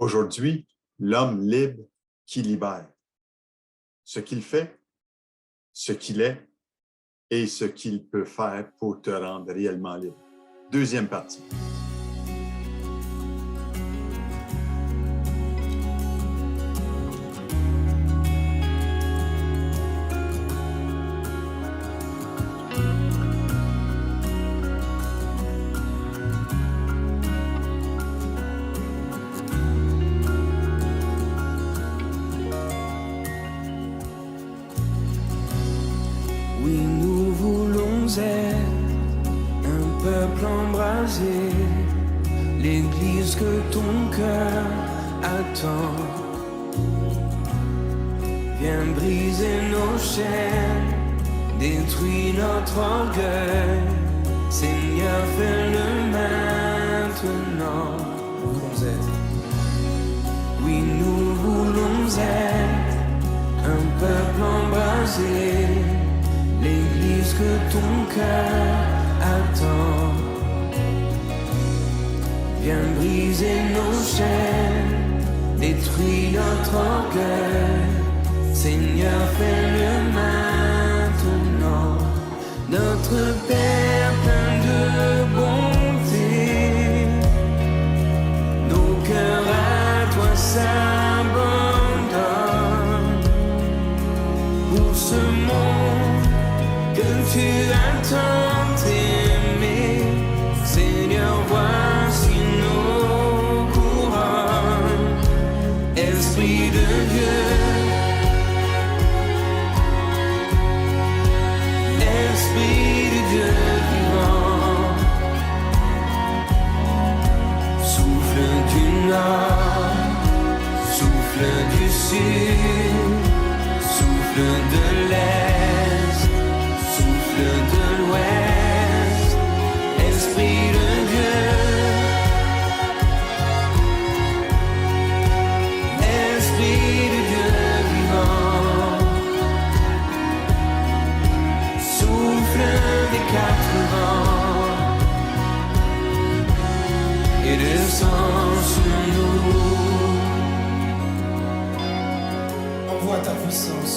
Aujourd'hui, l'homme libre qui libère. Ce qu'il fait, ce qu'il est et ce qu'il peut faire pour te rendre réellement libre. Deuxième partie. Oui, nous voulons être un peuple embrasé, l'église que ton cœur attend. Viens briser nos chaînes, détruis notre orgueil. Seigneur, fais-le maintenant. Nous voulons être. Oui, nous voulons être un peuple embrasé, l'église que ton cœur attend. Viens briser nos chaînes, détruis notre orgueil. Seigneur, fais-le maintenant. Notre Père plein de bonté, nos cœurs à toi s'abandonnent. Pour ce monde que tu as tant aimé, Seigneur, voici nos couronnes. Esprit de Dieu, Esprit de Dieu vivant, souffle du nord, souffle du sud, souffle de l'est, souffle de l'ouest, Esprit de Dieu, Esprit de Dieu vivant, souffle des quatre vents et descend sur nous. Envoie ta puissance.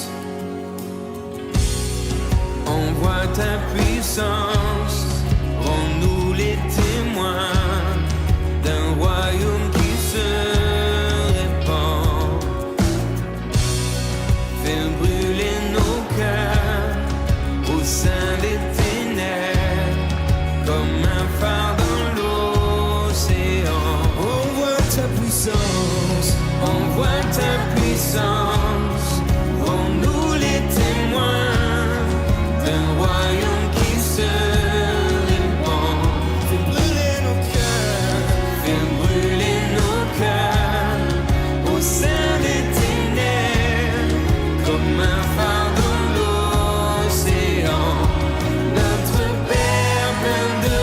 Envoie ta puissance, rends-nous les témoins d'un royaume qui se répand. Fais brûler nos cœurs au sein des ténèbres, comme un phare dans l'océan. Envoie ta puissance, envoie ta puissance, rends-nous les témoins d'un royaume qui se répand. Fais brûler nos cœurs, fais brûler nos cœurs au sein des ténèbres, comme un phare dans l'océan. Notre Père plein de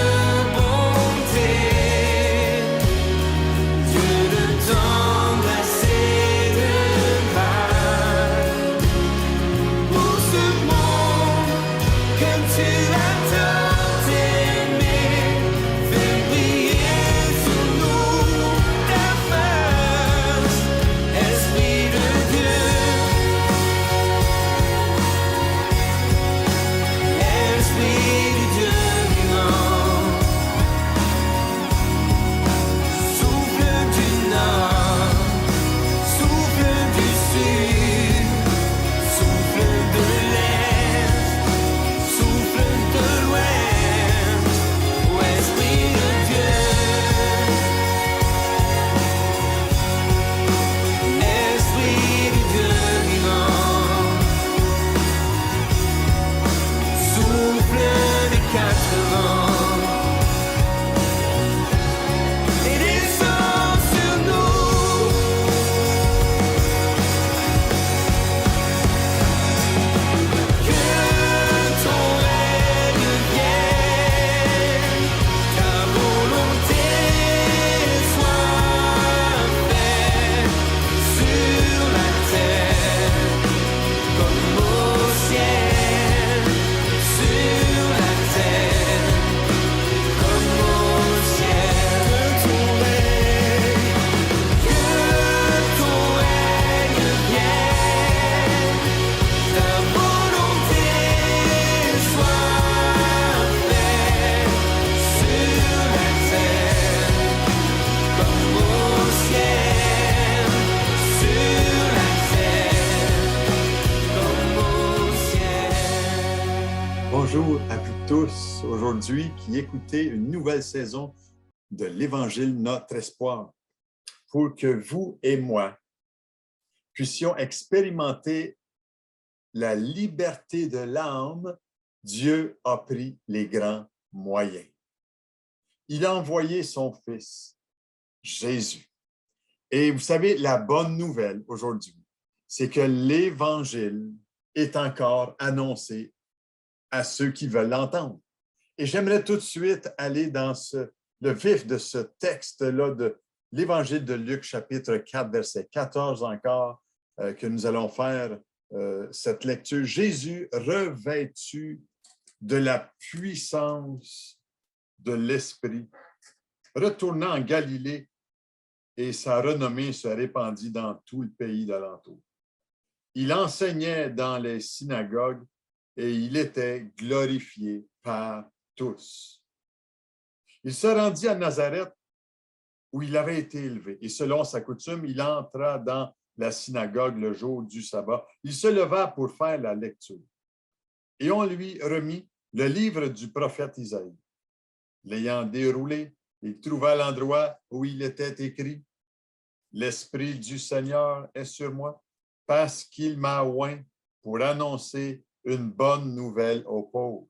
tous aujourd'hui qui écoutez une nouvelle saison de l'Évangile Notre Espoir pour que vous et moi puissions expérimenter la liberté de l'âme. Dieu a pris les grands moyens. Il a envoyé son Fils, Jésus. Et vous savez, la bonne nouvelle aujourd'hui, c'est que l'Évangile est encore annoncé à ceux qui veulent l'entendre. Et j'aimerais tout de suite aller dans le vif de ce texte-là de l'Évangile de Luc, chapitre 4, verset 14 encore, que nous allons faire cette lecture. Jésus, revêtu de la puissance de l'Esprit, retourna en Galilée et sa renommée se répandit dans tout le pays d'alentour. Il enseignait dans les synagogues et il était glorifié par tous. Il se rendit à Nazareth où il avait été élevé et selon sa coutume, il entra dans la synagogue le jour du sabbat. Il se leva pour faire la lecture et on lui remit le livre du prophète Isaïe. L'ayant déroulé, il trouva l'endroit où il était écrit « L'Esprit du Seigneur est sur moi, parce qu'il m'a oint pour annoncer une bonne nouvelle aux pauvres.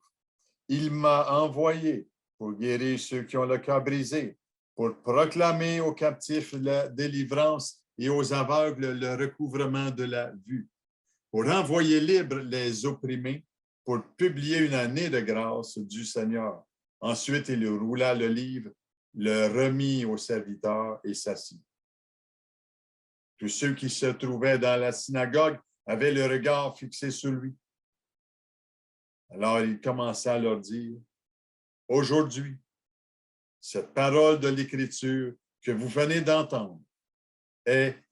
Il m'a envoyé pour guérir ceux qui ont le cœur brisé, pour proclamer aux captifs la délivrance et aux aveugles le recouvrement de la vue, pour envoyer libres les opprimés, pour publier une année de grâce du Seigneur. » Ensuite, il roula le livre, le remit au serviteur et s'assit. Tous ceux qui se trouvaient dans la synagogue avaient le regard fixé sur lui. Alors il commença à leur dire, « Aujourd'hui, cette parole de l'Écriture que vous venez d'entendre est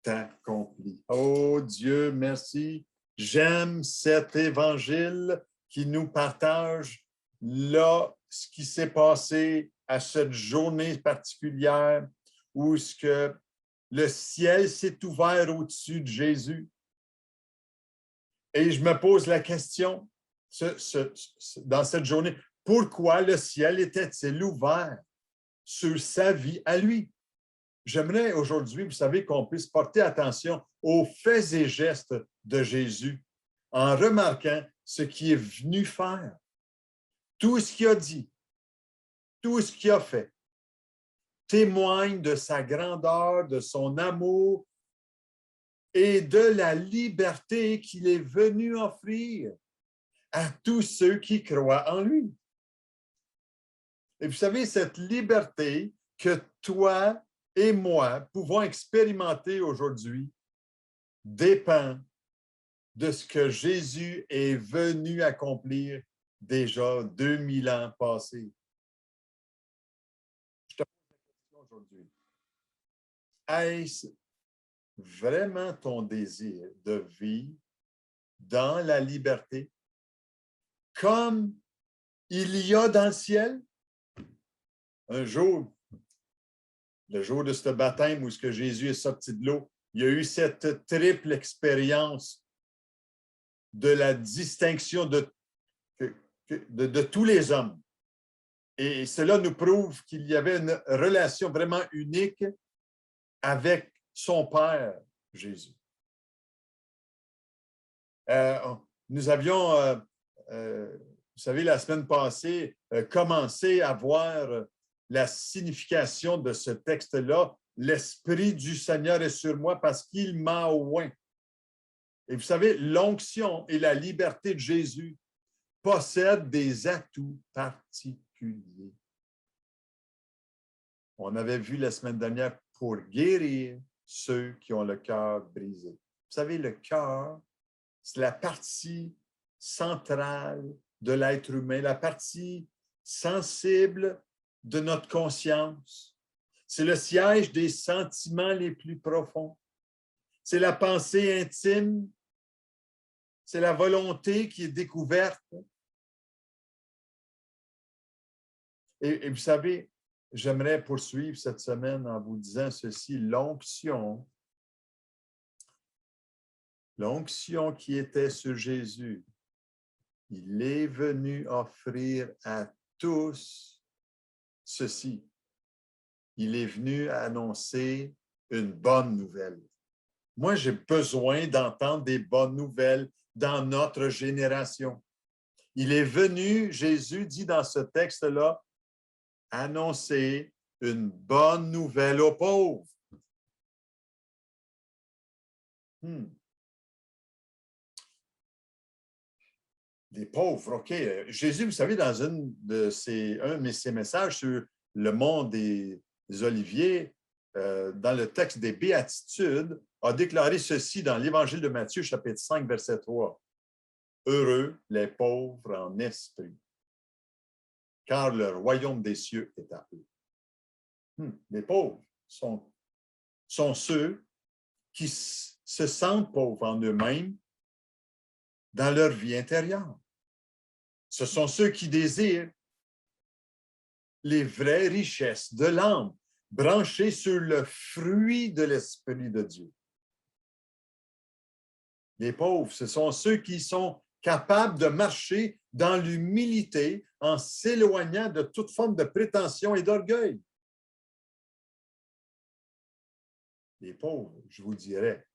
accomplie. » Oh Dieu, merci. J'aime cet évangile qui nous partage là ce qui s'est passé à cette journée particulière où ce que le ciel s'est ouvert au-dessus de Jésus. Et je me pose la question dans cette journée, pourquoi le ciel était-il ouvert sur sa vie à lui? J'aimerais aujourd'hui, vous savez, qu'on puisse porter attention aux faits et gestes de Jésus en remarquant ce qu'il est venu faire. Tout ce qu'il a dit, tout ce qu'il a fait, témoigne de sa grandeur, de son amour et de la liberté qu'il est venu offrir à tous ceux qui croient en lui. Et vous savez, cette liberté que toi et moi pouvons expérimenter aujourd'hui dépend de ce que Jésus est venu accomplir déjà 2000 ans passés. Je te pose la question aujourd'hui. Est-ce vraiment ton désir de vivre dans la liberté comme il y a dans le ciel? Un jour, le jour de ce baptême où Jésus est sorti de l'eau, il y a eu cette triple expérience de la distinction de tous les hommes. Et cela nous prouve qu'il y avait une relation vraiment unique avec son Père, Jésus. Nous avions, vous savez, la semaine passée, commencé à voir la signification de ce texte-là. L'Esprit du Seigneur est sur moi parce qu'il m'a oint. Et vous savez, l'onction et la liberté de Jésus possèdent des atouts particuliers. On avait vu la semaine dernière pour guérir ceux qui ont le cœur brisé. Vous savez, le cœur, c'est la partie centrale de l'être humain, la partie sensible de notre conscience. C'est le siège des sentiments les plus profonds. C'est la pensée intime. C'est la volonté qui est découverte. Et vous savez, j'aimerais poursuivre cette semaine en vous disant ceci, l'onction qui était sur Jésus Il est venu offrir à tous ceci. Il est venu annoncer une bonne nouvelle. Moi, j'ai besoin d'entendre des bonnes nouvelles dans notre génération. Il est venu, Jésus dit dans ce texte-là, annoncer une bonne nouvelle aux pauvres. Les pauvres, OK. Jésus, vous savez, dans un de ses messages sur le monde des Oliviers, dans le texte des Béatitudes, a déclaré ceci dans l'Évangile de Matthieu, chapitre 5, verset 3. « Heureux les pauvres en esprit, car le royaume des cieux est à eux. » Les pauvres sont ceux qui se sentent pauvres en eux-mêmes dans leur vie intérieure. Ce sont ceux qui désirent les vraies richesses de l'âme, branchées sur le fruit de l'Esprit de Dieu. Les pauvres, ce sont ceux qui sont capables de marcher dans l'humilité en s'éloignant de toute forme de prétention et d'orgueil. Les pauvres, je vous dirais,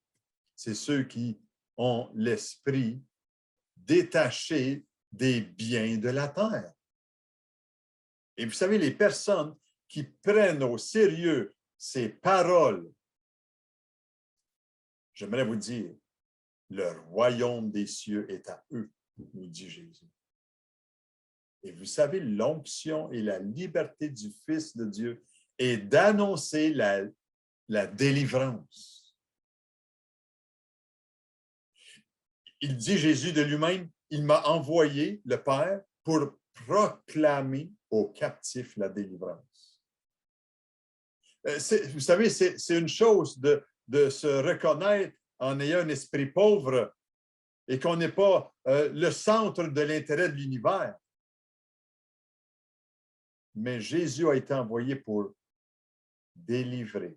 c'est ceux qui ont l'esprit détaché des biens de la terre. Et vous savez, les personnes qui prennent au sérieux ces paroles, j'aimerais vous dire, le royaume des cieux est à eux, nous dit Jésus. Et vous savez, l'onction et la liberté du Fils de Dieu est d'annoncer la délivrance. Il dit, Jésus de lui-même, il m'a envoyé, le Père, pour proclamer aux captifs la délivrance. Vous savez, c'est une chose de se reconnaître en ayant un esprit pauvre et qu'on n'est pas le centre de l'intérêt de l'univers. Mais Jésus a été envoyé pour délivrer.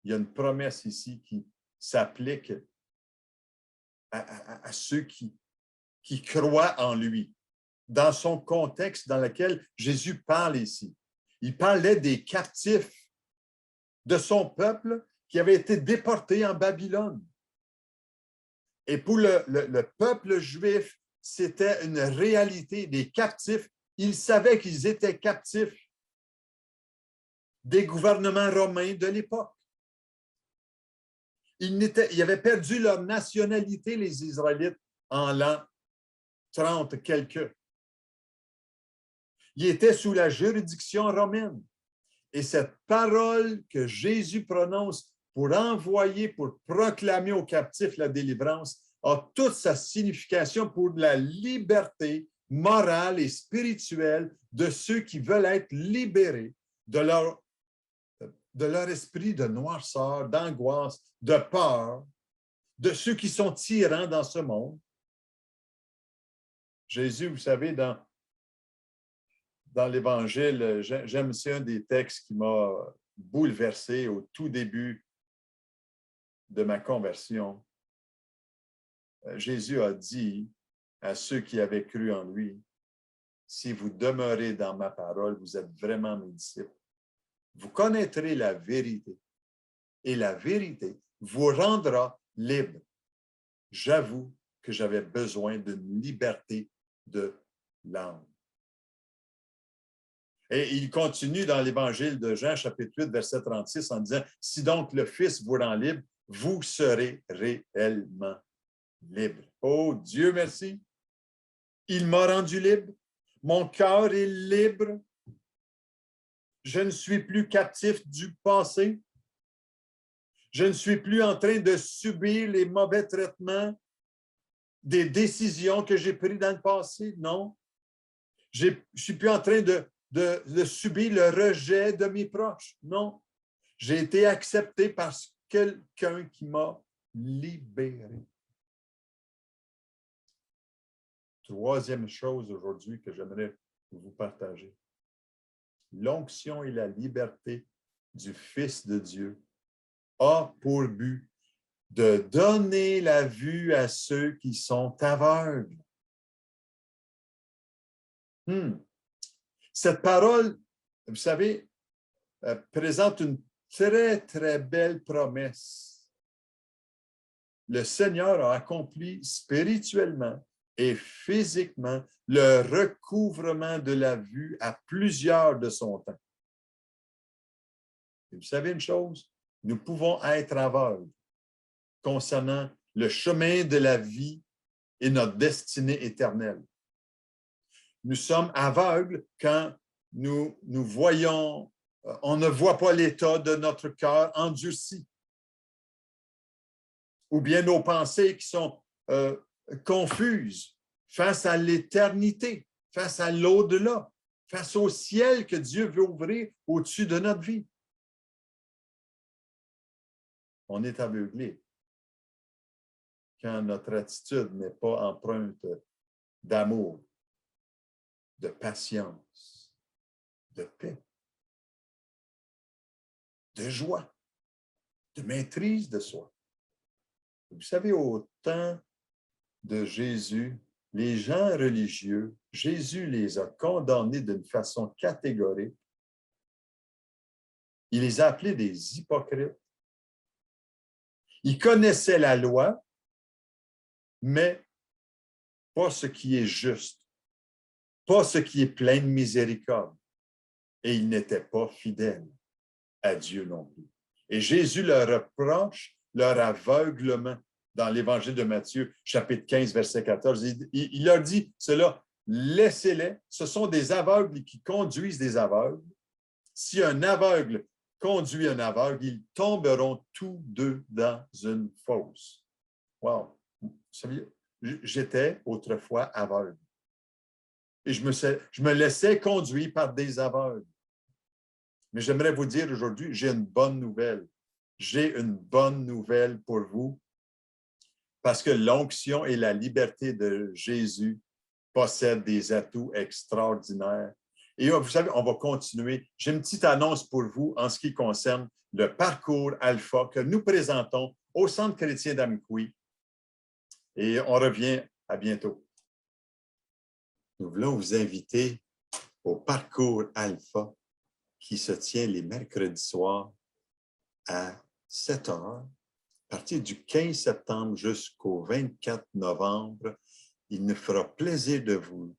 Il y a une promesse ici qui s'applique à ceux qui croient en lui, dans son contexte dans lequel Jésus parle ici. Il parlait des captifs de son peuple qui avait été déporté en Babylone. Et pour le peuple juif, c'était une réalité. Des captifs, ils savaient qu'ils étaient captifs des gouvernements romains de l'époque. Ils avaient perdu leur nationalité, les Israélites, en l'an 30 quelques. Ils étaient sous la juridiction romaine. Et cette parole que Jésus prononce pour envoyer, pour proclamer aux captifs la délivrance, a toute sa signification pour la liberté morale et spirituelle de ceux qui veulent être libérés de leur esprit de noirceur, d'angoisse, de peur, de ceux qui sont tyrans dans ce monde. Jésus, vous savez, dans l'Évangile, j'aime, c'est un des textes qui m'a bouleversé au tout début de ma conversion. Jésus a dit à ceux qui avaient cru en lui, « Si vous demeurez dans ma parole, vous êtes vraiment mes disciples. Vous connaîtrez la vérité, et la vérité vous rendra libre. » J'avoue que j'avais besoin d'une liberté de l'âme. Et il continue dans l'Évangile de Jean, chapitre 8, verset 36, en disant, « Si donc le Fils vous rend libre, vous serez réellement libre. » Oh Dieu, merci. Il m'a rendu libre. Mon cœur est libre. Je ne suis plus captif du passé. Je ne suis plus en train de subir les mauvais traitements des décisions que j'ai prises dans le passé. Non. Je ne suis plus en train de subir le rejet de mes proches. Non. J'ai été accepté par quelqu'un qui m'a libéré. Troisième chose aujourd'hui que j'aimerais vous partager. L'onction et la liberté du Fils de Dieu a pour but de donner la vue à ceux qui sont aveugles. Cette parole, vous savez, présente une très, très belle promesse. Le Seigneur a accompli spirituellement et physiquement le recouvrement de la vue à plusieurs de son temps. Et vous savez une chose? Nous pouvons être aveugles concernant le chemin de la vie et notre destinée éternelle. Nous sommes aveugles quand nous voyons, on ne voit pas l'état de notre cœur endurci. Ou bien nos pensées qui sont confuses face à l'éternité, face à l'au-delà, face au ciel que Dieu veut ouvrir au-dessus de notre vie. On est aveuglé quand notre attitude n'est pas empreinte d'amour, de patience, de paix, de joie, de maîtrise de soi. Vous savez, au temps de Jésus, les gens religieux, Jésus les a condamnés d'une façon catégorique. Il les a appelés des hypocrites. Ils connaissaient la loi, mais pas ce qui est juste, pas ce qui est plein de miséricorde. Et ils n'étaient pas fidèles à Dieu non plus. Et Jésus leur reproche leur aveuglement dans l'Évangile de Matthieu, chapitre 15, verset 14. Il leur dit cela, laissez-les, ce sont des aveugles qui conduisent des aveugles. Si un aveugle conduit un aveugle, ils tomberont tous deux dans une fosse. Wow! Vous savez, j'étais autrefois aveugle. Et je me laissais conduire par des aveugles. Mais j'aimerais vous dire aujourd'hui, j'ai une bonne nouvelle. J'ai une bonne nouvelle pour vous parce que l'onction et la liberté de Jésus possèdent des atouts extraordinaires. Et vous savez, on va continuer. J'ai une petite annonce pour vous en ce qui concerne le parcours Alpha que nous présentons au Centre chrétien d'Amqui. Et on revient à bientôt. Nous voulons vous inviter au parcours Alpha qui se tient les mercredis soirs à 7 heures. À partir du 15 septembre jusqu'au 24 novembre, il nous fera plaisir de vous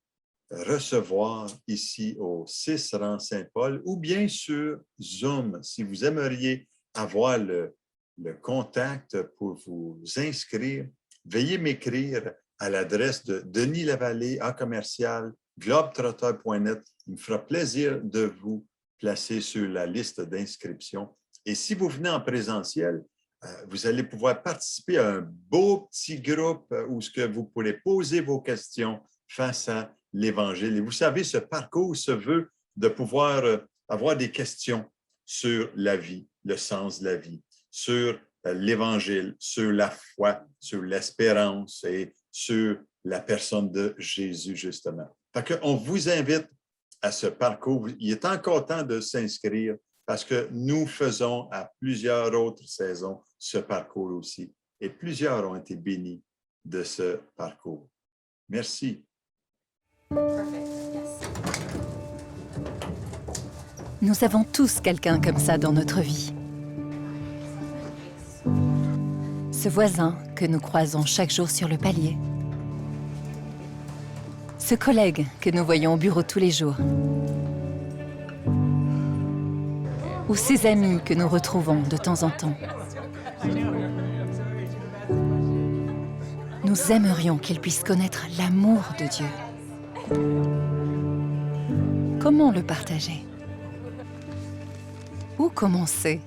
recevoir ici au 6 rang Saint-Paul ou bien sur Zoom si vous aimeriez avoir le contact pour vous inscrire. Veuillez m'écrire à l'adresse de Denis Lavallée @globetrotter.net. Il me fera plaisir de vous placer sur la liste d'inscription. Et si vous venez en présentiel, vous allez pouvoir participer à un beau petit groupe où vous pourrez poser vos questions face à l'Évangile. Et vous savez, ce parcours se veut de pouvoir avoir des questions sur la vie, le sens de la vie, sur l'Évangile, sur la foi, sur l'espérance et sur la personne de Jésus, justement. Fait qu'on vous invite à ce parcours. Il est encore temps de s'inscrire parce que nous faisons à plusieurs autres saisons ce parcours aussi. Et plusieurs ont été bénis de ce parcours. Merci. Nous avons tous quelqu'un comme ça dans notre vie. Ce voisin que nous croisons chaque jour sur le palier. Ce collègue que nous voyons au bureau tous les jours. Ou ces amis que nous retrouvons de temps en temps. Nous aimerions qu'ils puissent connaître l'amour de Dieu. Comment le partager? Où commencer?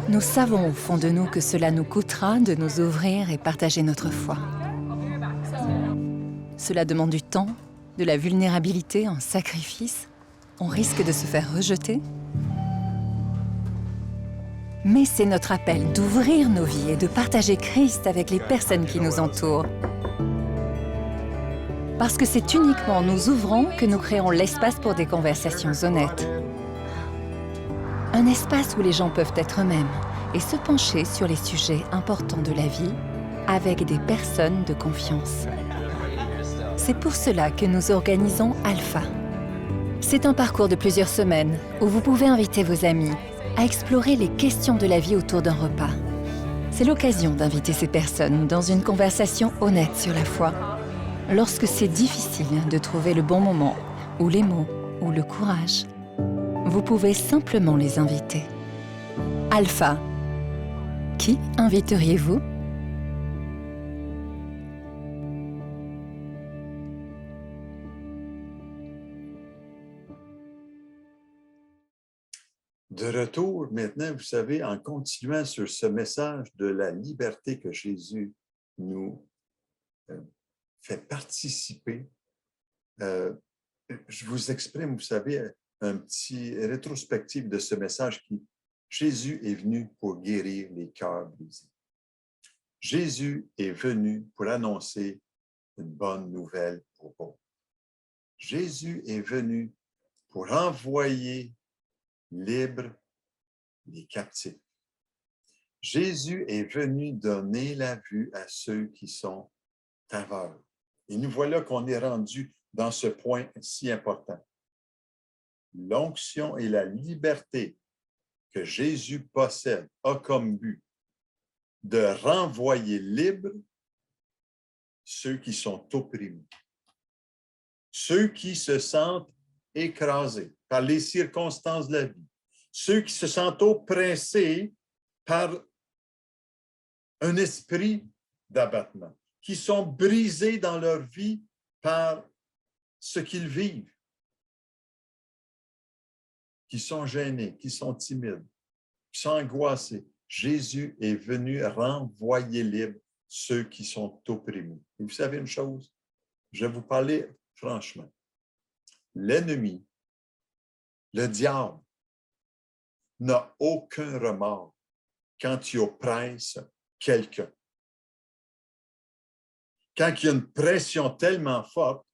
Nous savons au fond de nous que cela nous coûtera de nous ouvrir et partager notre foi. Cela demande du temps, de la vulnérabilité, un sacrifice. On risque de se faire rejeter. Mais c'est notre appel d'ouvrir nos vies et de partager Christ avec les personnes qui nous entourent. Parce que c'est uniquement en nous ouvrant que nous créons l'espace pour des conversations honnêtes. Un espace où les gens peuvent être eux-mêmes et se pencher sur les sujets importants de la vie avec des personnes de confiance. C'est pour cela que nous organisons Alpha. C'est un parcours de plusieurs semaines où vous pouvez inviter vos amis à explorer les questions de la vie autour d'un repas. C'est l'occasion d'inviter ces personnes dans une conversation honnête sur la foi. Lorsque c'est difficile de trouver le bon moment, ou les mots, ou le courage, vous pouvez simplement les inviter. Alpha. Qui inviteriez-vous ? De retour maintenant, vous savez, en continuant sur ce message de la liberté que Jésus nous fait participer, je vous exprime, vous savez, un petit rétrospectif de ce message qui, Jésus est venu pour guérir les cœurs brisés. Jésus est venu pour annoncer une bonne nouvelle aux pauvres. Jésus est venu pour envoyer libres les captifs. Jésus est venu donner la vue à ceux qui sont aveugles. Et nous voilà qu'on est rendu dans ce point si important. L'onction et la liberté que Jésus possède a comme but de renvoyer libres ceux qui sont opprimés, ceux qui se sentent écrasés par les circonstances de la vie, ceux qui se sentent oppressés par un esprit d'abattement, qui sont brisés dans leur vie par ce qu'ils vivent, qui sont gênés, qui sont timides, qui sont angoissés. Jésus est venu renvoyer libres ceux qui sont opprimés. Et vous savez une chose, je vais vous parler franchement. L'ennemi, le diable, n'a aucun remords quand il oppresse quelqu'un. Quand il y a une pression tellement forte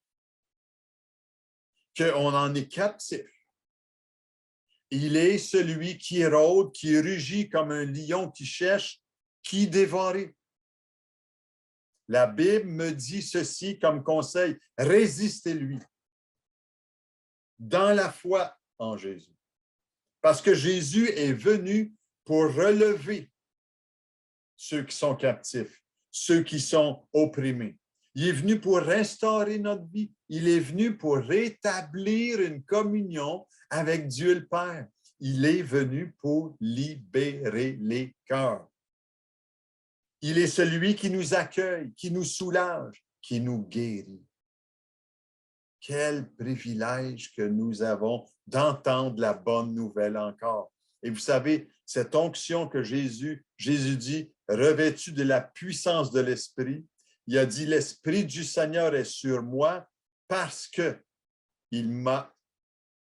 qu'on en est captif. Il est celui qui rôde, qui rugit comme un lion qui cherche qui dévorer. La Bible me dit ceci comme conseil, résistez-lui dans la foi en Jésus. Parce que Jésus est venu pour relever ceux qui sont captifs, ceux qui sont opprimés. Il est venu pour restaurer notre vie. Il est venu pour rétablir une communion avec Dieu le Père. Il est venu pour libérer les cœurs. Il est celui qui nous accueille, qui nous soulage, qui nous guérit. Quel privilège que nous avons d'entendre la bonne nouvelle encore. Et vous savez, cette onction que Jésus dit, revêtu de la puissance de l'Esprit, il a dit, l'Esprit du Seigneur est sur moi parce qu'il m'a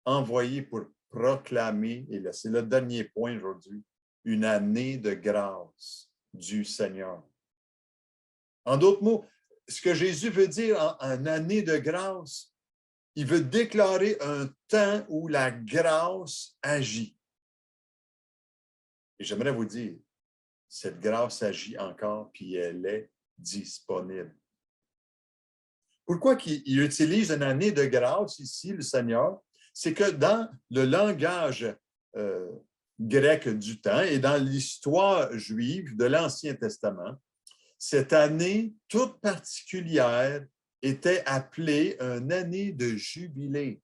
envoyé pour proclamer, et là, c'est le dernier point aujourd'hui, une année de grâce du Seigneur. En d'autres mots, ce que Jésus veut dire en année de grâce, il veut déclarer un temps où la grâce agit. Et j'aimerais vous dire, cette grâce agit encore, puis elle est disponible. Pourquoi il utilise une année de grâce ici, le Seigneur? C'est que dans le langage grec du temps et dans l'histoire juive de l'Ancien Testament, cette année toute particulière était appelée une année de jubilé.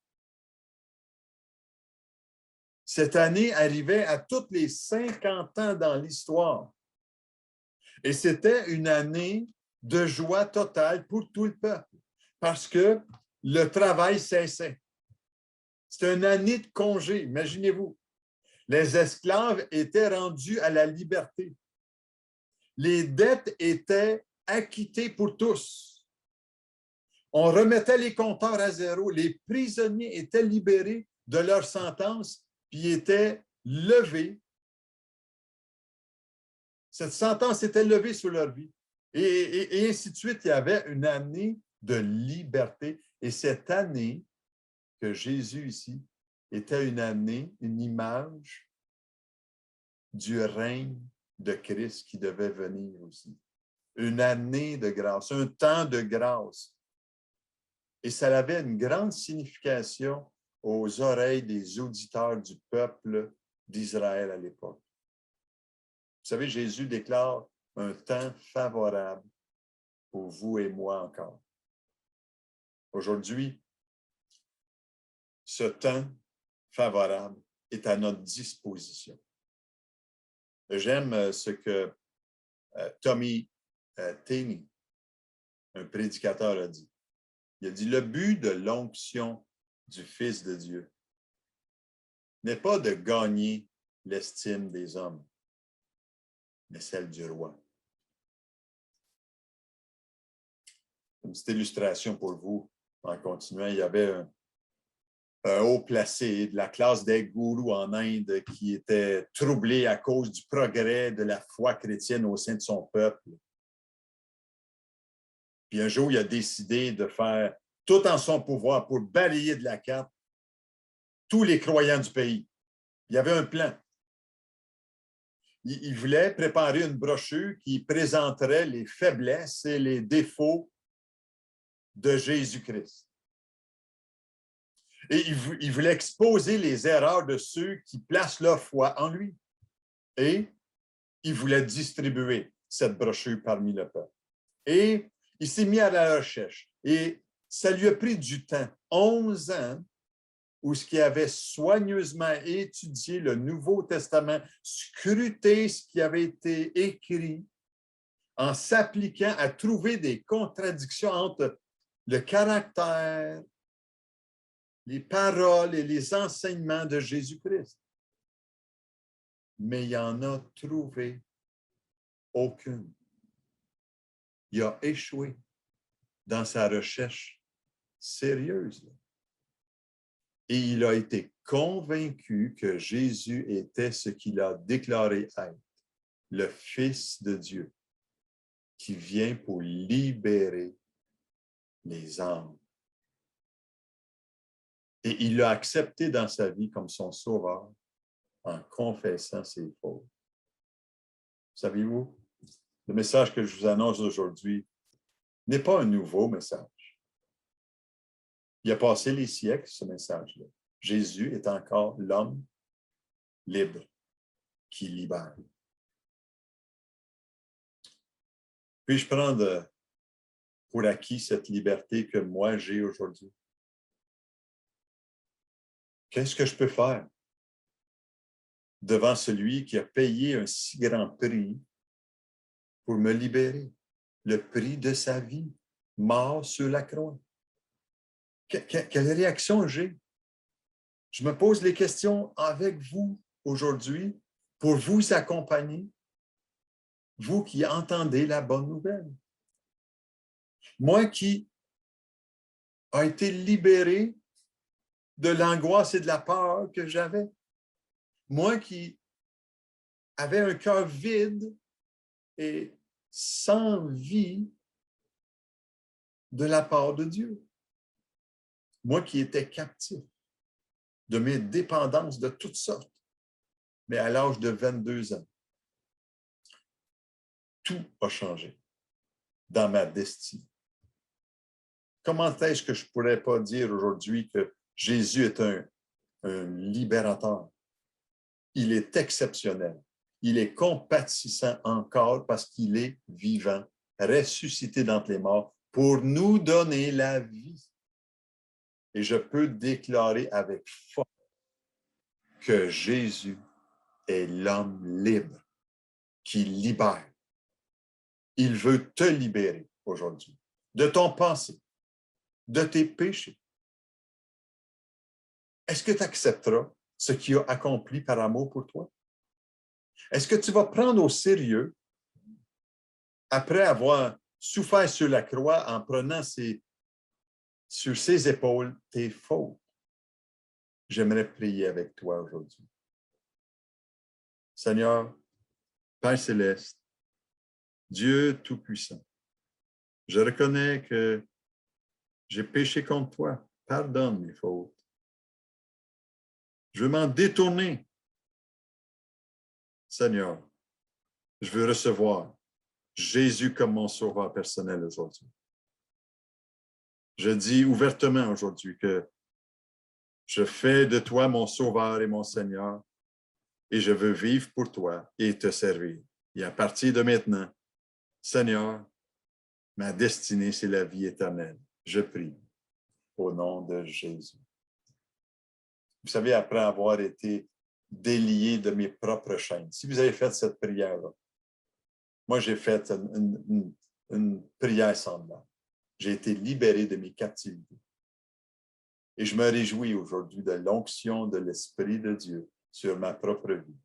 Cette année arrivait à tous les 50 ans dans l'histoire. Et c'était une année de joie totale pour tout le peuple, parce que le travail cessait. C'était une année de congé, imaginez-vous. Les esclaves étaient rendus à la liberté. Les dettes étaient acquittées pour tous. On remettait les compteurs à zéro. Les prisonniers étaient libérés de leur sentence, puis étaient levés. Cette sentence était levée sur leur vie. Et ainsi de suite, il y avait une année de liberté. Et cette année que Jésus ici était une année, une image du règne de Christ qui devait venir aussi. Une année de grâce, un temps de grâce. Et ça avait une grande signification aux oreilles des auditeurs du peuple d'Israël à l'époque. Vous savez, Jésus déclare un temps favorable pour vous et moi encore. Aujourd'hui, ce temps favorable est à notre disposition. J'aime ce que Tommy Tenney, un prédicateur, a dit. Il a dit, le but de l'onction du Fils de Dieu n'est pas de gagner l'estime des hommes, mais celle du roi. Une petite illustration pour vous, en continuant, il y avait un haut placé de la classe des gourous en Inde qui était troublé à cause du progrès de la foi chrétienne au sein de son peuple. Puis un jour, il a décidé de faire tout en son pouvoir pour balayer de la carte tous les croyants du pays. Il y avait un plan. Il voulait préparer une brochure qui présenterait les faiblesses et les défauts de Jésus-Christ. Et il voulait exposer les erreurs de ceux qui placent leur foi en lui. Et il voulait distribuer cette brochure parmi le peuple. Et il s'est mis à la recherche. Et ça lui a pris du temps, 11 ans, où ce qui avait soigneusement étudié le Nouveau Testament, scruté ce qui avait été écrit, en s'appliquant à trouver des contradictions entre le caractère, les paroles et les enseignements de Jésus-Christ. Mais il en a trouvé aucune. Il a échoué dans sa recherche sérieuse. Et il a été convaincu que Jésus était ce qu'il a déclaré être, le Fils de Dieu, qui vient pour libérer les âmes. Et il l'a accepté dans sa vie comme son sauveur en confessant ses fautes. Savez-vous, le message que je vous annonce aujourd'hui n'est pas un nouveau message. Il a passé les siècles, ce message-là. Jésus est encore l'homme libre qui libère. Puis-je prendre pour acquis cette liberté que moi j'ai aujourd'hui? Qu'est-ce que je peux faire devant celui qui a payé un si grand prix pour me libérer? Le prix de sa vie, mort sur la croix. Quelle réaction j'ai? Je me pose les questions avec vous aujourd'hui pour vous accompagner, vous qui entendez la bonne nouvelle. Moi qui ai été libéré de l'angoisse et de la peur que j'avais. Moi qui avais un cœur vide et sans vie de la part de Dieu. Moi qui étais captif de mes dépendances de toutes sortes, mais à l'âge de 22 ans, tout a changé dans ma destinée. Comment est-ce que je ne pourrais pas dire aujourd'hui que Jésus est un libérateur? Il est exceptionnel. Il est compatissant encore parce qu'il est vivant, ressuscité d'entre les morts pour nous donner la vie. Et je peux déclarer avec force que Jésus est l'homme libre qui libère. Il veut te libérer aujourd'hui de ton passé, de tes péchés. Est-ce que tu accepteras ce qu'il a accompli par amour pour toi? Est-ce que tu vas prendre au sérieux, après avoir souffert sur la croix en prenant sur ses épaules tes fautes? J'aimerais prier avec toi aujourd'hui. Seigneur, Père céleste, Dieu Tout-Puissant, je reconnais que j'ai péché contre toi. Pardonne mes fautes. Je veux m'en détourner. Seigneur, je veux recevoir Jésus comme mon sauveur personnel aujourd'hui. Je dis ouvertement aujourd'hui que je fais de toi mon Sauveur et mon Seigneur et je veux vivre pour toi et te servir. Et à partir de maintenant, Seigneur, ma destinée, c'est la vie éternelle. Je prie au nom de Jésus. Vous savez, après avoir été délié de mes propres chaînes, si vous avez fait cette prière-là, moi, j'ai fait une prière semblable. J'ai été libéré de mes captivités. Et je me réjouis aujourd'hui de l'onction de l'Esprit de Dieu sur ma propre vie.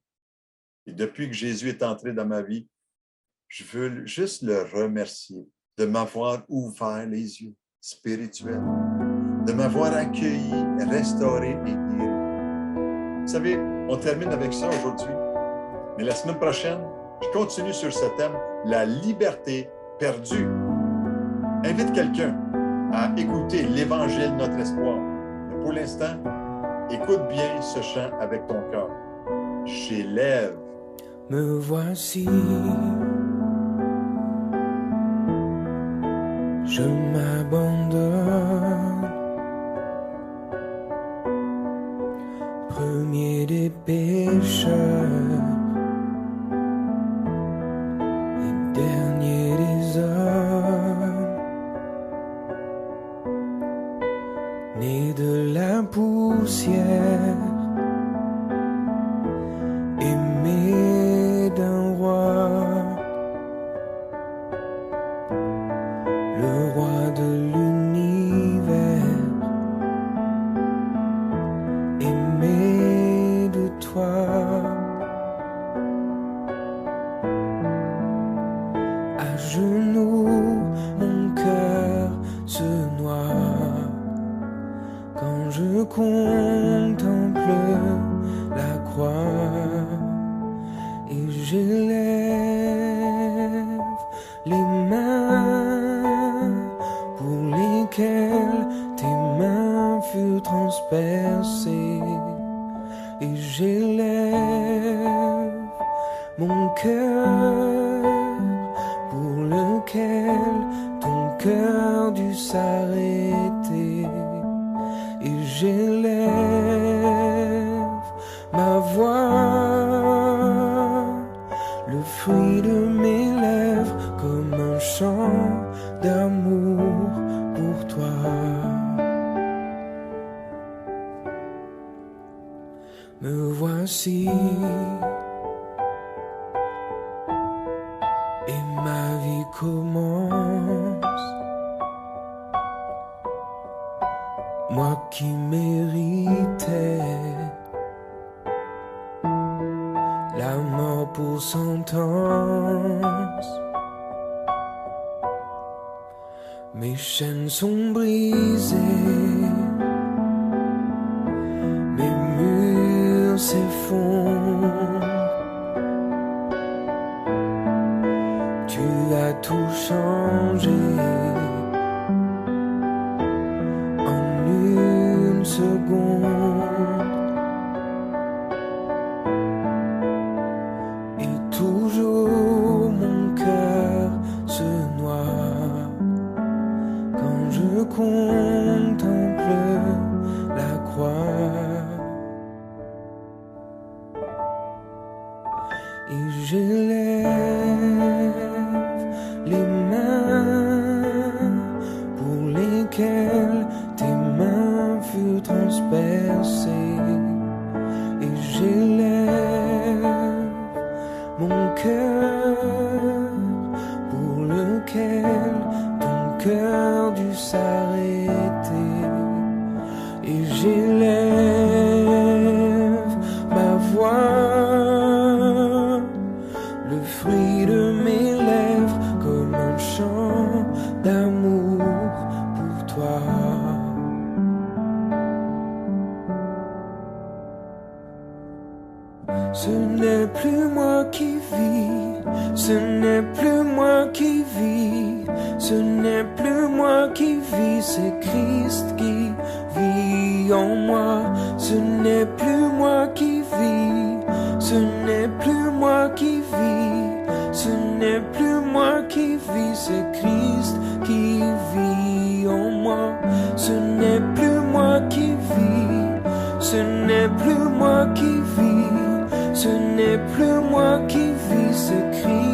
Et depuis que Jésus est entré dans ma vie, je veux juste le remercier de m'avoir ouvert les yeux spirituels, de m'avoir accueilli, restauré et guéri. Vous savez, on termine avec ça aujourd'hui, mais la semaine prochaine, je continue sur ce thème, la liberté perdue. Invite quelqu'un à écouter l'Évangile, notre espoir. Mais pour l'instant, écoute bien ce chant avec ton cœur. J'élève. Me voici, je m'abandonne, premier des pécheurs et dernier des hommes, né de la poussière, aimé d'un roi, le roi de l'univers, aimé de toi. À genoux, mon cœur se noie quand je contemple la croix et j'élève les mains pour lesquelles tes mains furent transpercées et j'élève mon cœur pour lequel ton cœur dut s'arrêter et j'élève ma voix, le fruit de mes lèvres comme un chant d'amour pour toi. Me voici et ma vie commence, moi qui méritais la mort pour sentence. Mes chaînes sont brisées, mes murs s'effondrent. Tu as tout changé en une seconde. Et toujours mon cœur se noie quand je contemple la croix. Et j'élève les mains pour lesquelles tes mains furent transpercées et j'élève mon cœur pour lequel ton cœur dut s'arrêter et j'élève ma voix, le fruit de mes lèvres comme un chant d'amour pour toi. Ce n'est plus moi qui vis, ce n'est plus moi qui vis, ce n'est plus moi qui vis, c'est Christ qui vit en moi. Ce n'est plus moi qui vis, ce n'est plus moi qui vis, ce n'est plus moi qui vis, c'est Christ qui vit en moi. n'est plus moi qui vis, ce n'est plus moi qui vis, c'est Christ